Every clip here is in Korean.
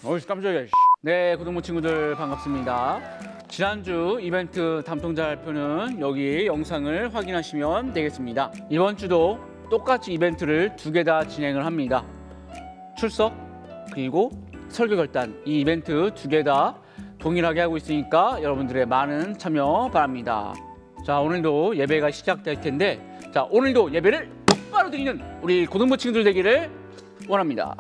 어이씨 깜짝이야. 네, 고등부 친구들 반갑습니다. 지난주 이벤트 담통자발표는 여기 영상을 확인하시면 되겠습니다. 이번 주도 똑같이 이벤트를 2개 다 진행을 합니다. 출석 그리고 설교 결단, 이 이벤트 2개 다 동일하게 하고 있으니까 여러분들의 많은 참여 바랍니다. 자, 오늘도 예배가 시작될 텐데, 자, 오늘도 예배를 똑바로 드리는 우리 고등부 친구들 되기를 원합니다.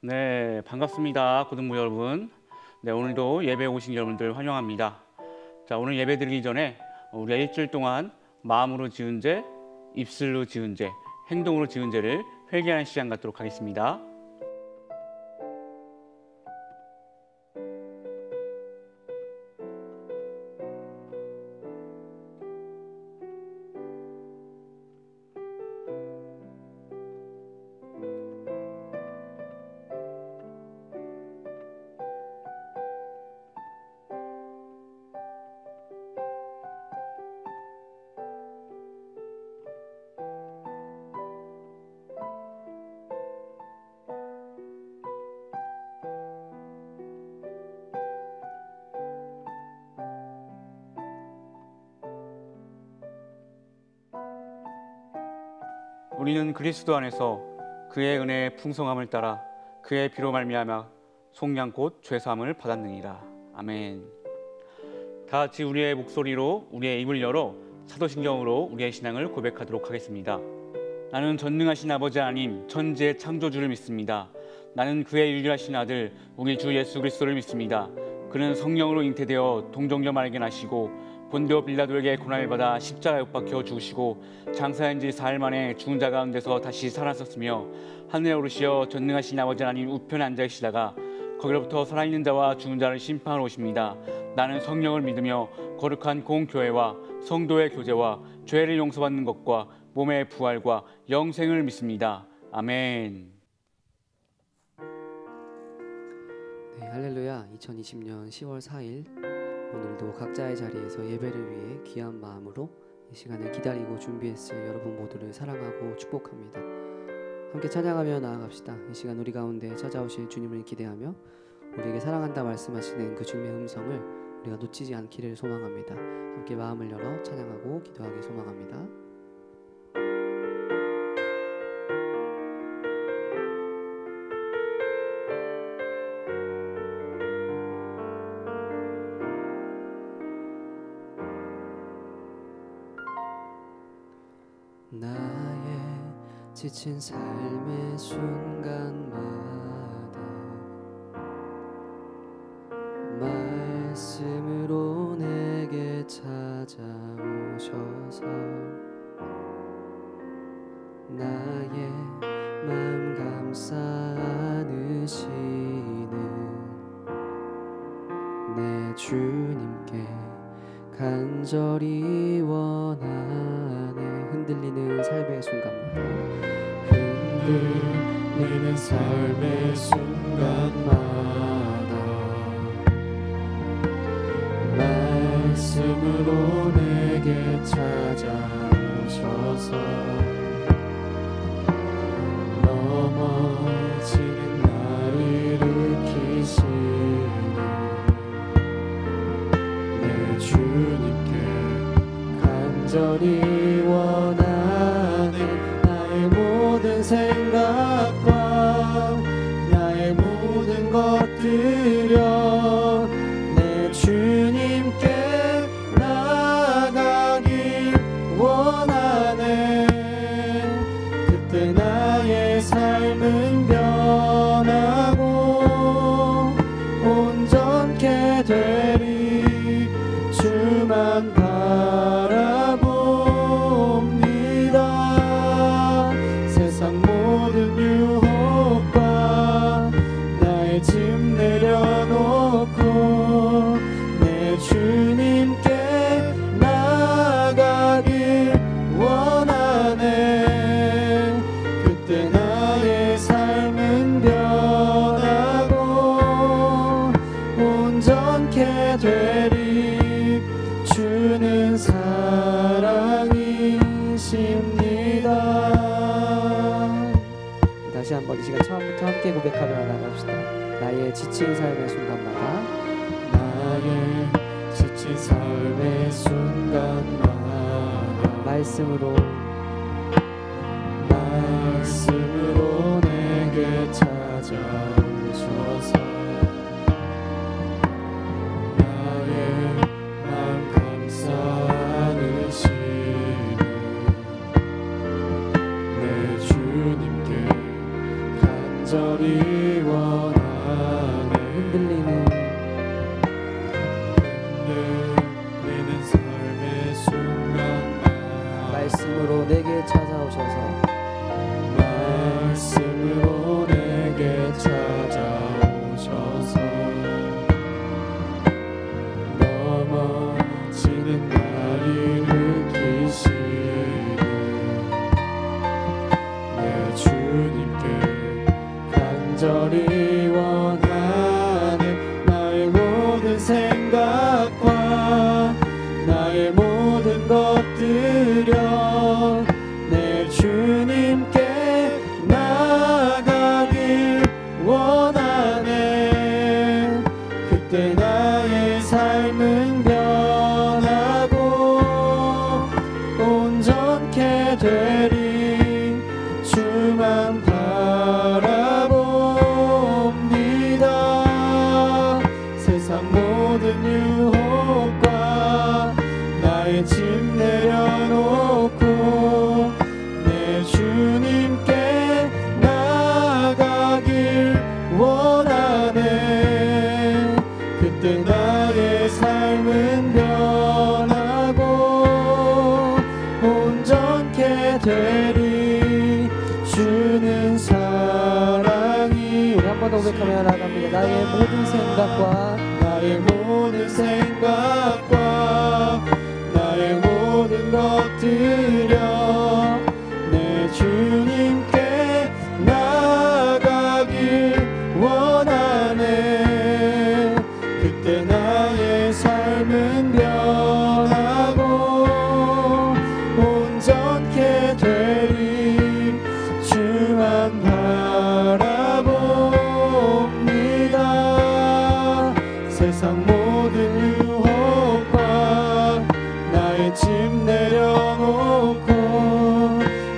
네, 반갑습니다. 고등부 여러분. 네, 오늘도 예배 오신 여러분들 환영합니다. 자, 오늘 예배 드리기 전에 우리가 일주일 동안 마음으로 지은 죄, 입술로 지은 죄, 행동으로 지은 죄를 회개하는 시간 갖도록 하겠습니다. 우리는 그리스도 안에서 그의 은혜의 풍성함을 따라 그의 피로 말미암아 속량 곧 죄사함을 받았느니라. 아멘. 다 같이 우리의 목소리로 우리의 입을 열어 사도신경으로 우리의 신앙을 고백하도록 하겠습니다. 나는 전능하신 아버지 하나님 천지의 창조주를 믿습니다. 나는 그의 유일하신 아들 우리 주 예수 그리스도를 믿습니다. 그는 성령으로 잉태되어 동정녀 마리아에게 나시고 본디오 빌라도에게 고난을 받아 십자가에 못 박혀 죽으시고 장사한 지 4일 만에 죽은 자 가운데서 다시 살아섰으며 하늘에 오르시어 전능하신 아버지 하나님 우편에 앉아 계시다가 거기로부터 살아있는 자와 죽은 자를 심판하러 오십니다. 나는 성령을 믿으며 거룩한 공교회와 성도의 교제와 죄를 용서받는 것과 몸의 부활과 영생을 믿습니다. 아멘. 네, 할렐루야. 2020년 10월 4일 오늘도 각자의 자리에서 예배를 위해 귀한 마음으로 이 시간을 기다리고 준비했을 여러분 모두를 사랑하고 축복합니다. 함께 찬양하며 나아갑시다. 이 시간 우리 가운데 찾아오실 주님을 기대하며 우리에게 사랑한다 말씀하시는 그 주님의 음성을 우리가 놓치지 않기를 소망합니다. 함께 마음을 열어 찬양하고 기도하기 소망합니다. 나의 지친 삶의 순간마다 말씀으로 내게 찾아오셔서 나의 마음 감싸 안으시는 내 주님께 간절히 원하네. 흔들리는 삶의 순간마다 흔들리는 삶의 순간마다 말씀으로 내게 찾아오셔서 넘어지는 나를 일으키시는 내 주님께 간절히 원하는 나의 모든 생각과 나의 모든 것들여 내 주님께 나가길 원하네. 그때 나의 삶은 변 되리 주만 바라봅니다. 세상 모든 유혹과 나의 짐 내려놓고 내 주님께 나아가길 원하네. 그때 나의 삶은 변하고 온전케 되리 주는 사랑이십니다. 다시 한번 이 시간 처음부터 함께 고백하며 나갑시다. 나의 지친 삶의 순간마다, 나의 지친 삶의 순간마다 말씀으로 내게 찾아오셔서 나의 맘 감싸 안으시니 내 주님께 간절히 원하네. 흔들리는 삶의 순간마다 말씀으로 내게 찾아오셔서 말씀으로 내게 찾아오셔서 넘어지는 날 일으키시니 내 주님께 간절히 원하네. 나의 모든 생각과 나의 모든 것들여 내 주님께 나가길 원하네. 그때 나의 삶은 변하고 온전케 되리 주만 바라봅니다. 세상 모든 유혹과 나의 짐 내려놓고 내 주님께 나가길 원하네. 그때 나의 삶은 변하고 온전케 되리 주는 사랑이. 우리 한 번 더 고백하며 나갑니다. 나의 모든 생각과 나의 모든 것들여 내 주님께 나가길 원하네. 그때 나의 삶은 변하고 온전케 되리 주만 바라봅니다. 세상 모든 유혹과 나의 짐 내려놓고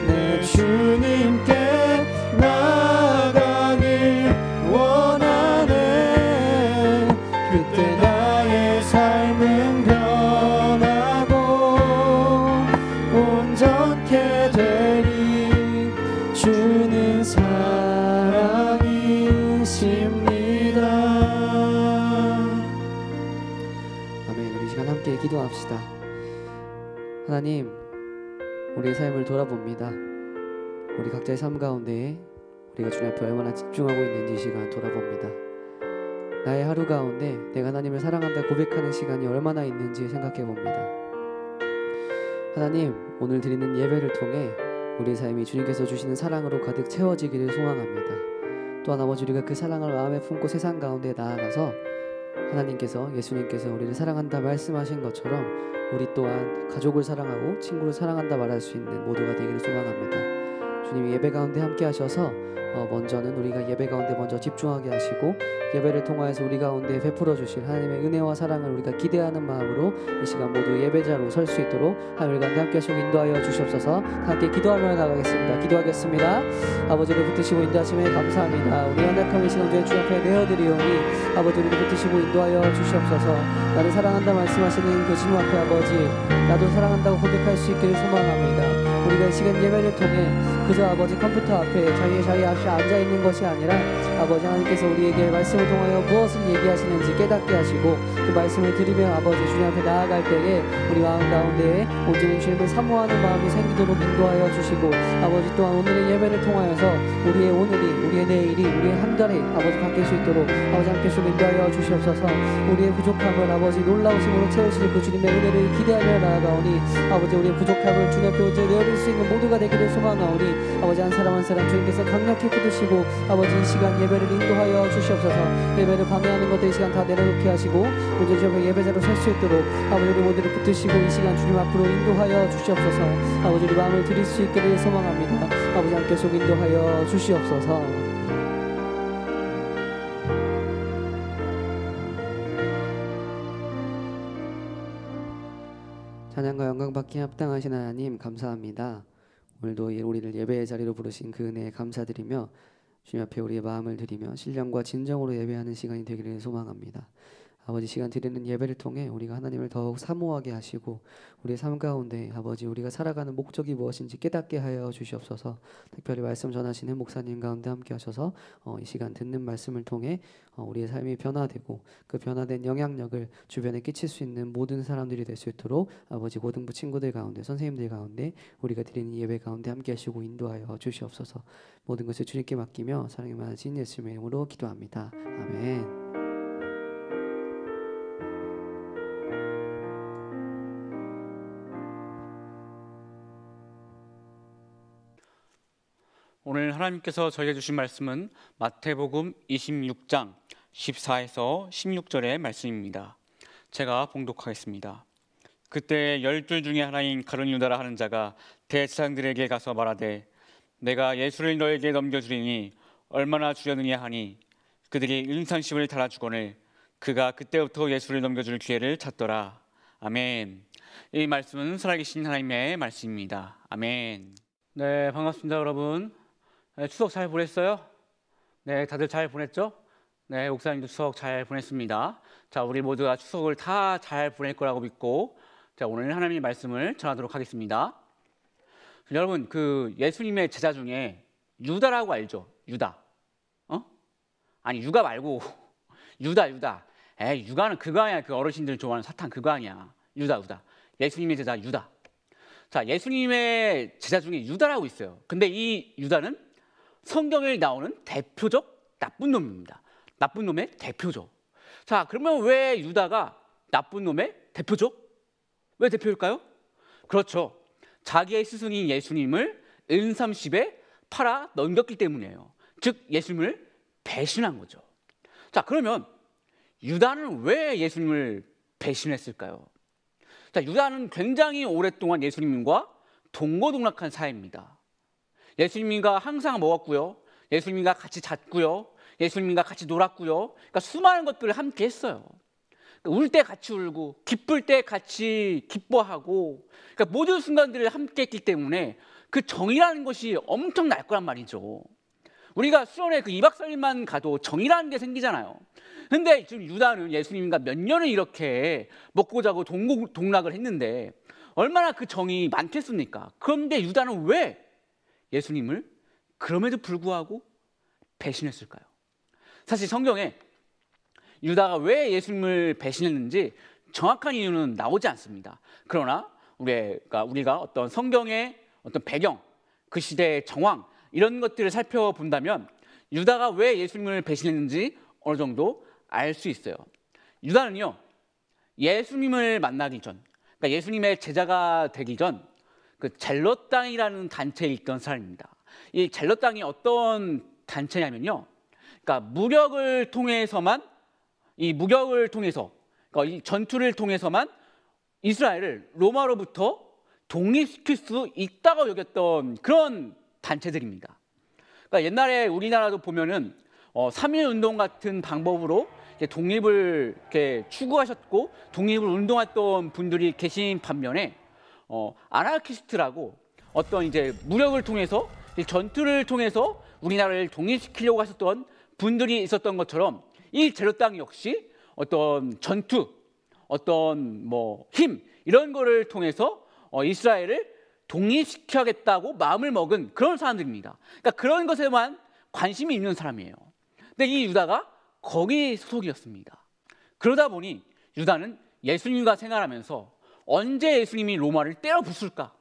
내 주님께 나가길 원하네. 그때 나의 삶은 변하고 온전케 되리 주는 사랑이십니다. 아멘. 우리 이 시간 함께 기도합시다. 하나님, 우리의 삶을 돌아봅니다. 우리 각자의 삶 가운데 우리가 주님 앞에 얼마나 집중하고 있는지 이 시간 돌아봅니다. 나의 하루 가운데 내가 하나님을 사랑한다 고백하는 시간이 얼마나 있는지 생각해 봅니다. 하나님, 오늘 드리는 예배를 통해 우리의 삶이 주님께서 주시는 사랑으로 가득 채워지기를 소망합니다. 또한 아버지, 우리가 그 사랑을 마음에 품고 세상 가운데 나아가서 하나님께서, 예수님께서 우리를 사랑한다 말씀하신 것처럼 우리 또한 가족을 사랑하고 친구를 사랑한다 말할 수 있는 모두가 되기를 소망합니다. 주님이 예배 가운데 함께 하셔서 먼저는 우리가 예배 가운데 먼저 집중하게 하시고 예배를 통하여서 우리 가운데 베풀어 주실 하나님의 은혜와 사랑을 우리가 기대하는 마음으로 이 시간 모두 예배자로 설 수 있도록 하나님 우리 가운데 함께 하시고 인도하여 주시옵소서. 함께 기도하며 나가겠습니다. 기도하겠습니다. 아버지를 붙드시고 인도하심에 감사합니다. 우리 연약함을 시간 중에 주 앞에 내어드리오니 아버지를 붙드시고 인도하여 주시옵소서. 나를 사랑한다 말씀하시는 그 주님 앞에 아버지, 나도 사랑한다고 고백할 수 있기를 소망합니다. 우리가 이 시간 예배를 통해 그저 아버지 컴퓨터 앞에 자기 앞에 앉아 있는 것이 아니라 아버지 하나님께서 우리에게 말씀을 통하여 무엇을 얘기하시는지 깨닫게 하시고 그 말씀을 들으며 아버지 주님 앞에 나아갈 때에 우리 마음 가운데에 온전히 주님을 사모하는 마음이 생기도록 인도하여 주시고 아버지 또한 오늘의 예배를 통하여서 우리의 오늘이 우리의 내일이 우리의 한 달이 아버지 바뀔 수 있도록 아버지 함께 좀 인도하여 주시옵소서. 우리의 부족함을 아버지 놀라우심으로 채우실 그 주님의 은혜를 기대하며 나아가오니 아버지 우리의 부족함을 주님 앞에 온전히 내어릴 수 있는 모두가 되기를 소망하오니 아버지 한 사람 한 사람 주님께서 강력히 붙드시고 아버지 이 시간 예배를 인도하여 주시옵소서. 예배를 방해하는 것들 이 시간 다 내려놓게 하시고 온전히 주 앞에 예배자로 설 수 있도록 아버지 우리 모두를 붙드시고 이 시간 주님 앞으로 인도하여 주시옵소서. 아버지 우리 마음을 드릴 수 있기를 소망합니다. 아버지 함께 속 인도하여 주시옵소서. 찬양과 영광 받기 합당하신 하나님 감사합니다. 오늘도 우리를 예배의 자리로 부르신 그 은혜에 감사드리며 주님 앞에 우리의 마음을 드리며 신령과 진정으로 예배하는 시간이 되기를 소망합니다. 아버지 시간 드리는 예배를 통해 우리가 하나님을 더욱 사모하게 하시고 우리의 삶 가운데 아버지 우리가 살아가는 목적이 무엇인지 깨닫게 하여 주시옵소서. 특별히 말씀 전하시는 목사님 가운데 함께 하셔서 이 시간 듣는 말씀을 통해 우리의 삶이 변화되고 그 변화된 영향력을 주변에 끼칠 수 있는 모든 사람들이 될 수 있도록 아버지 고등부 친구들 가운데 선생님들 가운데 우리가 드리는 예배 가운데 함께 하시고 인도하여 주시옵소서. 모든 것을 주님께 맡기며 사랑이 많으신 예수님의 이름으로 기도합니다. 아멘. 오늘 하나님께서 저에게 주신 말씀은 마태복음 26장 14에서 16절의 말씀입니다. 제가 봉독하겠습니다. 그때 12 중에 하나인 가룟 유다라 하는 자가 대제사장들에게 가서 말하되 내가 예수를 너에게 넘겨주리니 얼마나 주려느냐 하니 그들이 은산십을 달아주거늘 그가 그때부터 예수를 넘겨줄 기회를 찾더라. 아멘. 이 말씀은 살아계신 하나님의 말씀입니다. 아멘. 네, 반갑습니다 여러분. 네, 추석 잘 보냈어요? 네, 다들 잘 보냈죠? 네, 목사님도 추석 잘 보냈습니다. 자, 우리 모두가 추석을 다 잘 보낼 거라고 믿고 자, 오늘 하나님의 말씀을 전하도록 하겠습니다. 여러분, 그 예수님의 제자 중에 유다라고 알죠? 유다. 아니, 유가 말고 유다. 에이, 유가는 그거 아니야. 그 어르신들 좋아하는 사탕 그거 아니야. 유다. 예수님의 제자 유다. 자, 예수님의 제자 중에 유다라고 있어요. 근데 이 유다는 성경에 나오는 대표적 나쁜 놈입니다. 나쁜 놈의 대표죠. 자, 그러면 왜 유다가 나쁜 놈의 대표죠? 왜 대표일까요? 그렇죠. 자기의 스승인 예수님을 은삼십에 팔아 넘겼기 때문이에요. 즉 예수님을 배신한 거죠. 자, 그러면 유다는 왜 예수님을 배신했을까요? 자, 유다는 굉장히 오랫동안 예수님과 동고동락한 사이입니다. 예수님과 항상 먹었고요. 예수님과 같이 잤고요. 예수님과 같이 놀았고요. 그러니까 수많은 것들을 함께 했어요. 울 때 같이 울고 기쁠 때 같이 기뻐하고 그러니까 모든 순간들을 함께 했기 때문에 그 정이라는 것이 엄청 날 거란 말이죠. 우리가 수련회 그 2박 3일만 가도 정이라는 게 생기잖아요. 근데 지금 유다는 예수님과 몇 년을 이렇게 먹고 자고 동락을 했는데 얼마나 그 정이 많겠습니까? 그런데 유다는 왜 예수님을 그럼에도 불구하고 배신했을까요? 사실 성경에 유다가 왜 예수님을 배신했는지 정확한 이유는 나오지 않습니다. 그러나 우리가 어떤 성경의 어떤 배경, 그 시대의 정황 이런 것들을 살펴본다면 유다가 왜 예수님을 배신했는지 어느 정도 알 수 있어요. 유다는요, 예수님을 만나기 전, 그러니까 예수님의 제자가 되기 전 그 젤롯당이라는 단체에 있던 사람입니다. 이 젤롯당이 어떤 단체냐면요, 그러니까 무력을 통해서, 그러니까 이 전투를 통해서만 이스라엘을 로마로부터 독립시킬 수 있다고 여겼던 그런 단체들입니다. 그러니까 옛날에 우리나라도 보면은 3.1 운동 같은 방법으로 독립을 이렇게 추구하셨고 독립을 운동했던 분들이 계신 반면에 아나키스트라고 어떤 이제 무력을 통해서 전투를 통해서 우리나라를 독립시키려고 하셨던 분들이 있었던 것처럼 이 젤롯당 역시 어떤 전투, 어떤 힘 이런 거를 통해서 이스라엘을 독립시켜야겠다고 마음을 먹은 그런 사람들입니다. 그러니까 그런 것에만 관심이 있는 사람이에요. 근데 이 유다가 거기 소속이었습니다. 그러다 보니 유다는 예수님과 생활하면서 언제 예수님이 로마를 때려 부술까?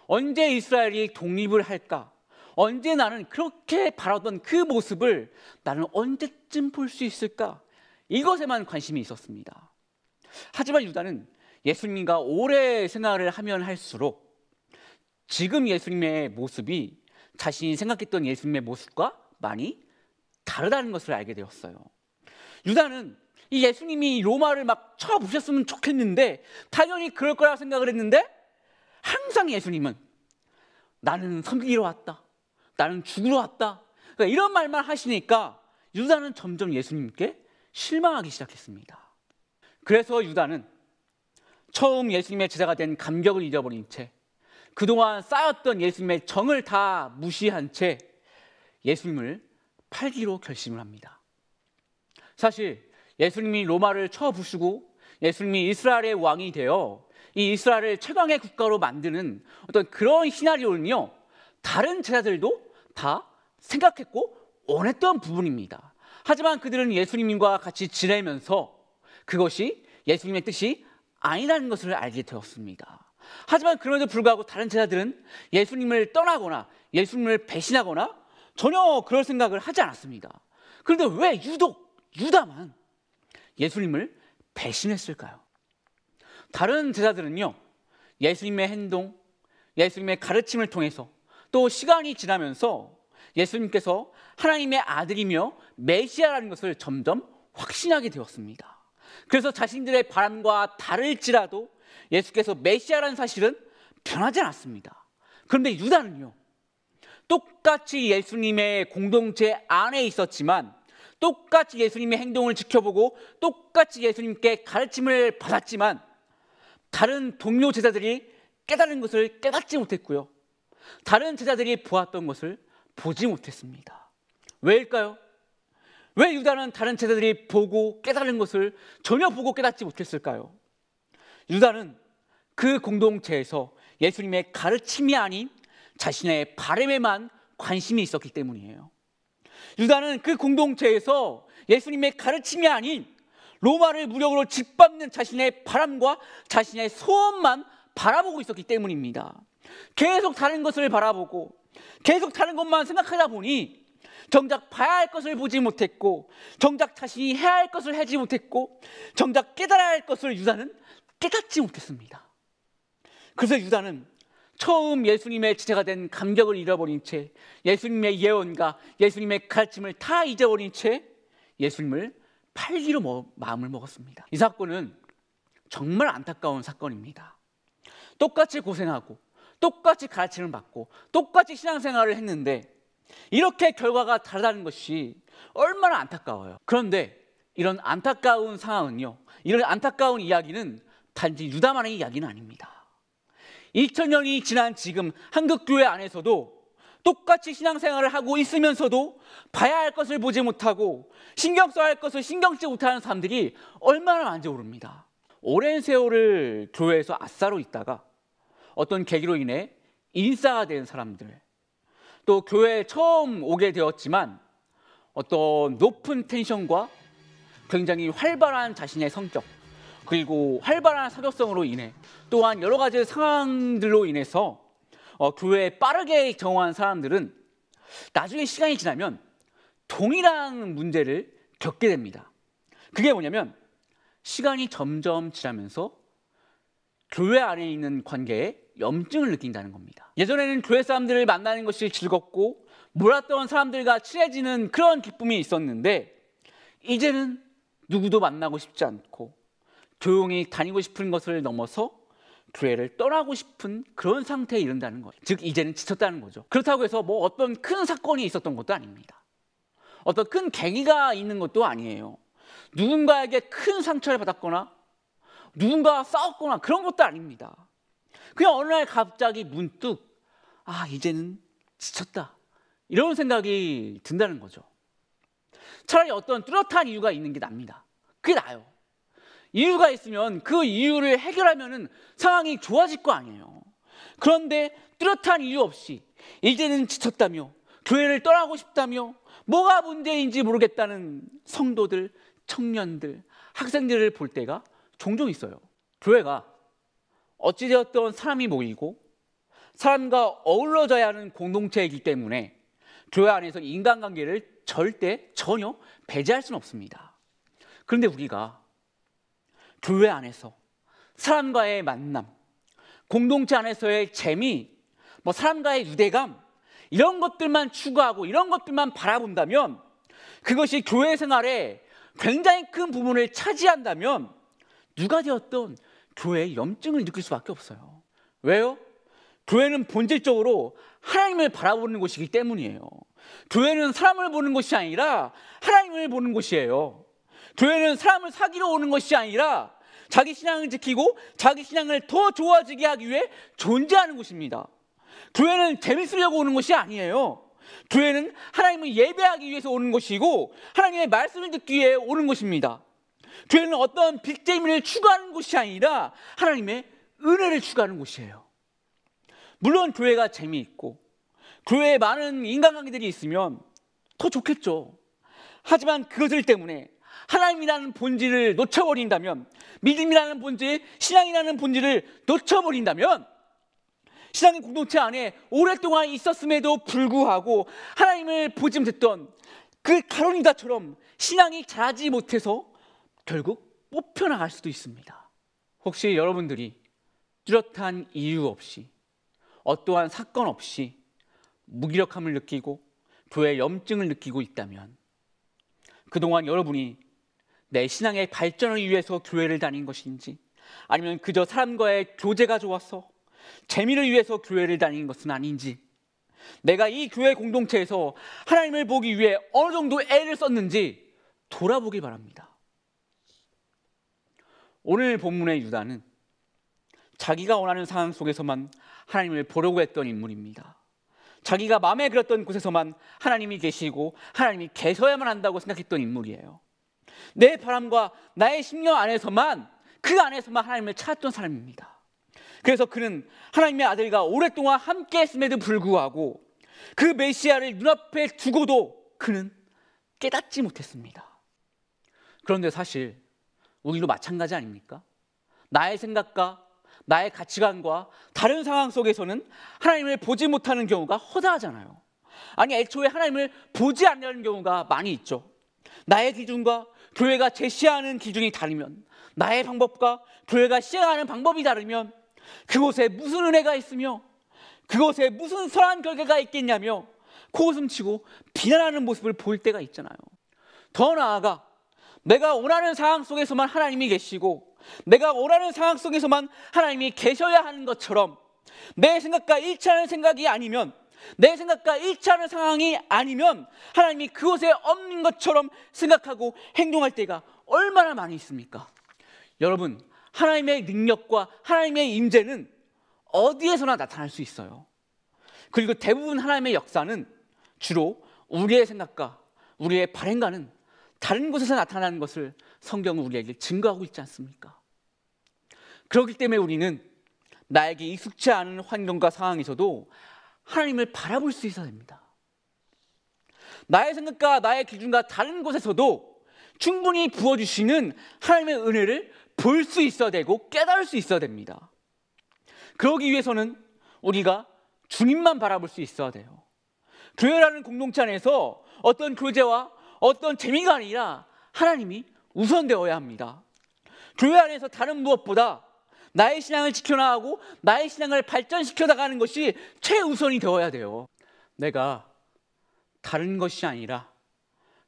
언제 이스라엘이 독립을 할까? 언제 나는 그렇게 바라던 그 모습을 나는 언제쯤 볼 수 있을까? 이것에만 관심이 있었습니다. 하지만 유다는 예수님과 오래 생활을 하면 할수록 지금 예수님의 모습이 자신이 생각했던 예수님의 모습과 많이 다르다는 것을 알게 되었어요. 유다는 이 예수님이 로마를 막 쳐부셨으면 좋겠는데 당연히 그럴 거라 생각을 했는데 항상 예수님은 나는 섬기러 왔다, 나는 죽으러 왔다, 그러니까 이런 말만 하시니까 유다는 점점 예수님께 실망하기 시작했습니다. 그래서 유다는 처음 예수님의 제자가 된 감격을 잃어버린 채 그동안 쌓였던 예수님의 정을 다 무시한 채 예수님을 팔기로 결심을 합니다. 사실 예수님이 로마를 쳐부수고 예수님이 이스라엘의 왕이 되어 이 이스라엘을 최강의 국가로 만드는 어떤 그런 시나리오는요, 다른 제자들도 다 생각했고 원했던 부분입니다. 하지만 그들은 예수님과 같이 지내면서 그것이 예수님의 뜻이 아니라는 것을 알게 되었습니다. 하지만 그럼에도 불구하고 다른 제자들은 예수님을 떠나거나 예수님을 배신하거나 전혀 그럴 생각을 하지 않았습니다. 그런데 왜 유독 유다만 예수님을 배신했을까요? 다른 제자들은요, 예수님의 행동, 예수님의 가르침을 통해서 또 시간이 지나면서 예수님께서 하나님의 아들이며 메시아라는 것을 점점 확신하게 되었습니다. 그래서 자신들의 바람과 다를지라도 예수께서 메시아라는 사실은 변하지 않았습니다. 그런데 유다는요, 똑같이 예수님의 공동체 안에 있었지만 똑같이 예수님의 행동을 지켜보고 똑같이 예수님께 가르침을 받았지만 다른 동료 제자들이 깨달은 것을 깨닫지 못했고요, 다른 제자들이 보았던 것을 보지 못했습니다. 왜일까요? 왜 유다는 다른 제자들이 보고 깨달은 것을 전혀 보고 깨닫지 못했을까요? 유다는 그 공동체에서 예수님의 가르침이 아닌 자신의 바람에만 관심이 있었기 때문이에요. 유다는 그 공동체에서 예수님의 가르침이 아닌 로마를 무력으로 짓밟는 자신의 바람과 자신의 소원만 바라보고 있었기 때문입니다. 계속 다른 것을 바라보고 계속 다른 것만 생각하다 보니 정작 봐야 할 것을 보지 못했고 정작 자신이 해야 할 것을 하지 못했고 정작 깨달아야 할 것을 유다는 깨닫지 못했습니다. 그래서 유다는 처음 예수님의 제자가 된 감격을 잃어버린 채 예수님의 예언과 예수님의 가르침을 다 잊어버린 채 예수님을 팔기로 마음을 먹었습니다. 이 사건은 정말 안타까운 사건입니다. 똑같이 고생하고 똑같이 가르침을 받고 똑같이 신앙생활을 했는데 이렇게 결과가 다르다는 것이 얼마나 안타까워요. 그런데 이런 안타까운 상황은요, 이런 안타까운 이야기는 단지 유다만의 이야기는 아닙니다. 2000년이 지난 지금 한국교회 안에서도 똑같이 신앙생활을 하고 있으면서도 봐야 할 것을 보지 못하고 신경 써야 할 것을 신경 쓰지 못하는 사람들이 얼마나 많은지 모릅니다. 오랜 세월을 교회에서 아싸로 있다가 어떤 계기로 인해 인싸가 된 사람들, 또 교회에 처음 오게 되었지만 어떤 높은 텐션과 굉장히 활발한 자신의 성격, 그리고 활발한 사교성으로 인해 또한 여러 가지 상황들로 인해서 교회에 빠르게 정화한 사람들은 나중에 시간이 지나면 동일한 문제를 겪게 됩니다. 그게 뭐냐면 시간이 점점 지나면서 교회 안에 있는 관계에 염증을 느낀다는 겁니다. 예전에는 교회 사람들을 만나는 것이 즐겁고 몰랐던 사람들과 친해지는 그런 기쁨이 있었는데 이제는 누구도 만나고 싶지 않고 조용히 다니고 싶은 것을 넘어서 교회를 떠나고 싶은 그런 상태에 이른다는 거예요. 즉 이제는 지쳤다는 거죠. 그렇다고 해서 뭐 어떤 큰 사건이 있었던 것도 아닙니다. 어떤 큰 계기가 있는 것도 아니에요. 누군가에게 큰 상처를 받았거나 누군가와 싸웠거나 그런 것도 아닙니다. 그냥 어느 날 갑자기 문득 이제는 지쳤다, 이런 생각이 든다는 거죠. 차라리 어떤 뚜렷한 이유가 있는 게 납니다. 그게 나아요. 이유가 있으면 그 이유를 해결하면 상황이 좋아질 거 아니에요. 그런데 뚜렷한 이유 없이 이제는 지쳤다며 교회를 떠나고 싶다며 뭐가 문제인지 모르겠다는 성도들, 청년들, 학생들을 볼 때가 종종 있어요. 교회가 어찌되었던 사람이 모이고 사람과 어우러져야 하는 공동체이기 때문에 교회 안에서 인간관계를 전혀 배제할 수는 없습니다. 그런데 우리가 교회 안에서 사람과의 만남, 공동체 안에서의 재미, 사람과의 유대감, 이런 것들만 추구하고 이런 것들만 바라본다면, 그것이 교회 생활에 굉장히 큰 부분을 차지한다면 누가 되었든 교회의 염증을 느낄 수밖에 없어요. 왜요? 교회는 본질적으로 하나님을 바라보는 곳이기 때문이에요. 교회는 사람을 보는 곳이 아니라 하나님을 보는 곳이에요. 교회는 사람을 사귀러 오는 것이 아니라 자기 신앙을 지키고 자기 신앙을 더 좋아지게 하기 위해 존재하는 곳입니다. 교회는 재밌으려고 오는 것이 아니에요. 교회는 하나님을 예배하기 위해서 오는 것이고 하나님의 말씀을 듣기 위해 오는 것입니다. 교회는 어떤 빅재미를 추구하는 곳이 아니라 하나님의 은혜를 추구하는 곳이에요. 물론 교회가 재미있고 교회에 많은 인간관계들이 있으면 더 좋겠죠. 하지만 그것들 때문에 하나님이라는 본질을 놓쳐버린다면, 믿음이라는 본질, 신앙이라는 본질을 놓쳐버린다면, 신앙의 공동체 안에 오랫동안 있었음에도 불구하고 하나님을 보지 못했던 그 가론유다처럼 신앙이 자라지 못해서 결국 뽑혀나갈 수도 있습니다. 혹시 여러분들이 뚜렷한 이유 없이, 어떠한 사건 없이 무기력함을 느끼고 교회의 염증을 느끼고 있다면, 그동안 여러분이 내 신앙의 발전을 위해서 교회를 다닌 것인지, 아니면 그저 사람과의 교제가 좋아서 재미를 위해서 교회를 다닌 것은 아닌지, 내가 이 교회 공동체에서 하나님을 보기 위해 어느 정도 애를 썼는지 돌아보기 바랍니다. 오늘 본문의 유다는 자기가 원하는 상황 속에서만 하나님을 보려고 했던 인물입니다. 자기가 마음에 들었던 곳에서만 하나님이 계시고 하나님이 계셔야만 한다고 생각했던 인물이에요. 내 바람과 나의 심령 안에서만, 그 안에서만 하나님을 찾았던 사람입니다. 그래서 그는 하나님의 아들과 오랫동안 함께 했음에도 불구하고 그 메시아를 눈앞에 두고도 그는 깨닫지 못했습니다. 그런데 사실 우리도 마찬가지 아닙니까? 나의 생각과 나의 가치관과 다른 상황 속에서는 하나님을 보지 못하는 경우가 허다하잖아요. 아니, 애초에 하나님을 보지 않는 경우가 많이 있죠. 나의 기준과 교회가 제시하는 기준이 다르면, 나의 방법과 교회가 시행하는 방법이 다르면 그곳에 무슨 은혜가 있으며 그곳에 무슨 선한 결과가 있겠냐며 코웃음치고 비난하는 모습을 볼 때가 있잖아요. 더 나아가 내가 원하는 상황 속에서만 하나님이 계시고 내가 원하는 상황 속에서만 하나님이 계셔야 하는 것처럼, 내 생각과 일치하는 생각이 아니면, 내 생각과 일치하는 상황이 아니면 하나님이 그곳에 없는 것처럼 생각하고 행동할 때가 얼마나 많이 있습니까? 여러분, 하나님의 능력과 하나님의 임재는 어디에서나 나타날 수 있어요. 그리고 대부분 하나님의 역사는 주로 우리의 생각과 우리의 발행과는 다른 곳에서 나타나는 것을 성경은 우리에게 증거하고 있지 않습니까? 그렇기 때문에 우리는 나에게 익숙치 않은 환경과 상황에서도 하나님을 바라볼 수 있어야 됩니다. 나의 생각과 나의 기준과 다른 곳에서도 충분히 부어주시는 하나님의 은혜를 볼 수 있어야 되고 깨달을 수 있어야 됩니다. 그러기 위해서는 우리가 주님만 바라볼 수 있어야 돼요. 교회라는 공동체 안에서 어떤 교제와 어떤 재미가 아니라 하나님이 우선되어야 합니다. 교회 안에서 다른 무엇보다 나의 신앙을 지켜나가고 나의 신앙을 발전시켜 나가는 것이 최우선이 되어야 돼요. 내가 다른 것이 아니라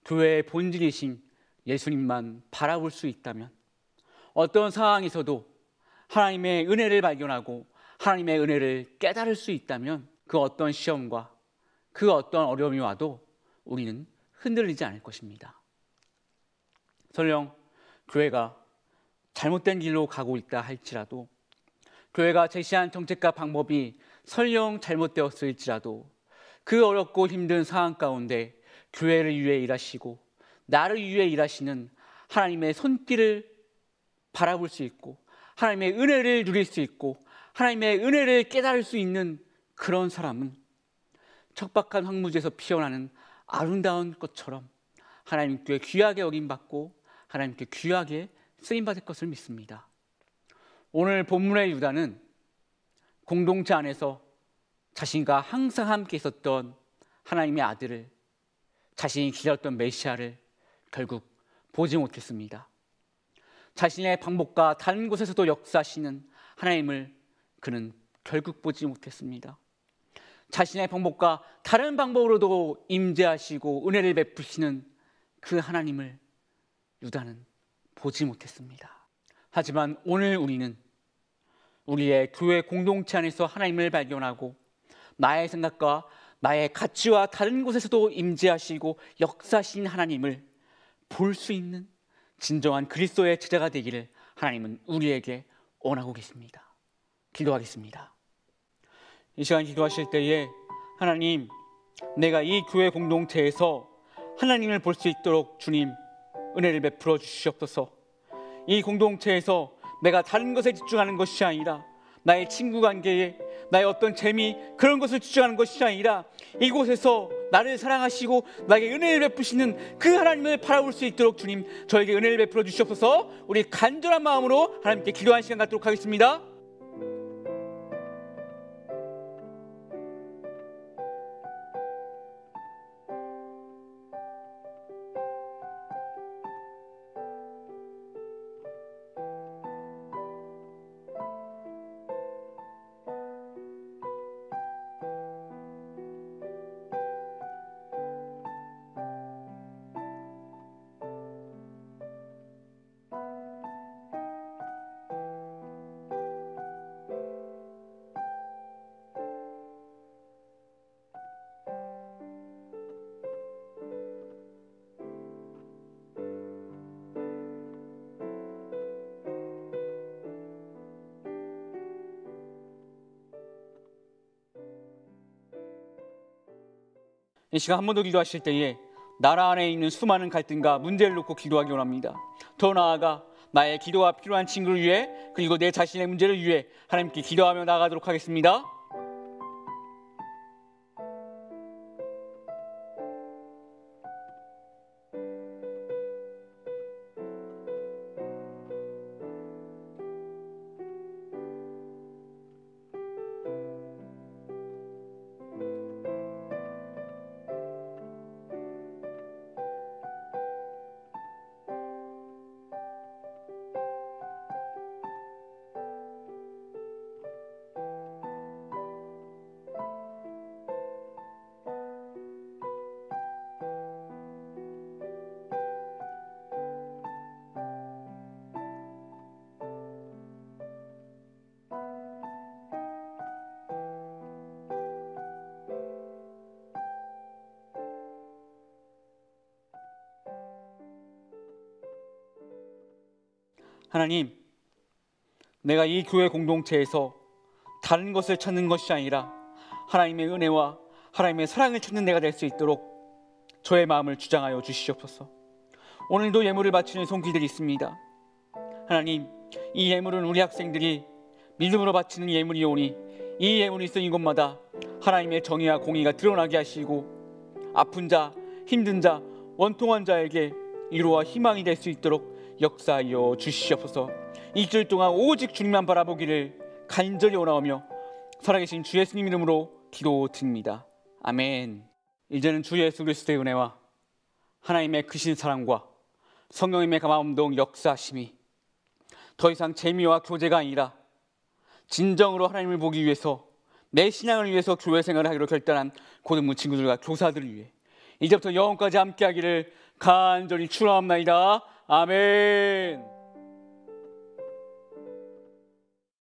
교회의 본질이신 예수님만 바라볼 수 있다면, 어떤 상황에서도 하나님의 은혜를 발견하고 하나님의 은혜를 깨달을 수 있다면, 그 어떤 시험과 그 어떤 어려움이 와도 우리는 흔들리지 않을 것입니다. 설령 교회가 잘못된 길로 가고 있다 할지라도, 교회가 제시한 정책과 방법이 설령 잘못되었을지라도, 그 어렵고 힘든 상황 가운데 교회를 위해 일하시고 나를 위해 일하시는 하나님의 손길을 바라볼 수 있고 하나님의 은혜를 누릴 수 있고 하나님의 은혜를 깨달을 수 있는 그런 사람은 척박한 황무지에서 피어나는 아름다운 꽃처럼 하나님께 귀하게 여김받고 하나님께 귀하게 쓰임받을 것을 믿습니다. 오늘 본문의 유다는 공동체 안에서 자신과 항상 함께 있었던 하나님의 아들을, 자신이 기다렸던 메시아를 결국 보지 못했습니다. 자신의 방법과 다른 곳에서도 역사하시는 하나님을 그는 결국 보지 못했습니다. 자신의 방법과 다른 방법으로도 임재하시고 은혜를 베푸시는 그 하나님을 유다는 보지 못했습니다. 하지만 오늘 우리는 우리의 교회 공동체 안에서 하나님을 발견하고 나의 생각과 나의 가치와 다른 곳에서도 임재하시고 역사하신 하나님을 볼 수 있는 진정한 그리스도의 제자가 되기를 하나님은 우리에게 원하고 계십니다. 기도하겠습니다. 이 시간 기도하실 때에 하나님, 내가 이 교회 공동체에서 하나님을 볼 수 있도록 주님 은혜를 베풀어 주시옵소서. 이 공동체에서 내가 다른 것에 집중하는 것이 아니라 나의 친구 관계에 나의 어떤 재미 그런 것을 집중하는 것이 아니라 이곳에서 나를 사랑하시고 나에게 은혜를 베푸시는 그 하나님을 바라볼 수 있도록 주님 저에게 은혜를 베풀어 주시옵소서. 우리 간절한 마음으로 하나님께 기도하는 시간 갖도록 하겠습니다. 이 시간 한 번 더 기도하실 때에 나라 안에 있는 수많은 갈등과 문제를 놓고 기도하기 원합니다. 더 나아가 나의 기도가 필요한 친구를 위해 그리고 내 자신의 문제를 위해 하나님께 기도하며 나아가도록 하겠습니다. 하나님, 내가 이 교회 공동체에서 다른 것을 찾는 것이 아니라 하나님의 은혜와 하나님의 사랑을 찾는 내가 될 수 있도록 저의 마음을 주장하여 주시옵소서. 오늘도 예물을 바치는 손길들이 있습니다. 하나님, 이 예물은 우리 학생들이 믿음으로 바치는 예물이오니 이 예물이 쓰인 곳마다 하나님의 정의와 공의가 드러나게 하시고 아픈 자, 힘든 자, 원통한 자에게 위로와 희망이 될 수 있도록 역사하여 주시옵소서. 이 주일 동안 오직 주님만 바라보기를 간절히 원하오며 살아계신 주 예수님 이름으로 기도드립니다. 아멘. 이제는 주 예수 그리스도의 은혜와 하나님의 크신 사랑과 성령님의 감화운동 역사하심이 더 이상 재미와 교제가 아니라 진정으로 하나님을 보기 위해서 내 신앙을 위해서 교회 생활을 하기로 결단한 고등부 친구들과 교사들을 위해 이제부터 영원까지 함께하기를 간절히 축원합니다. 아멘.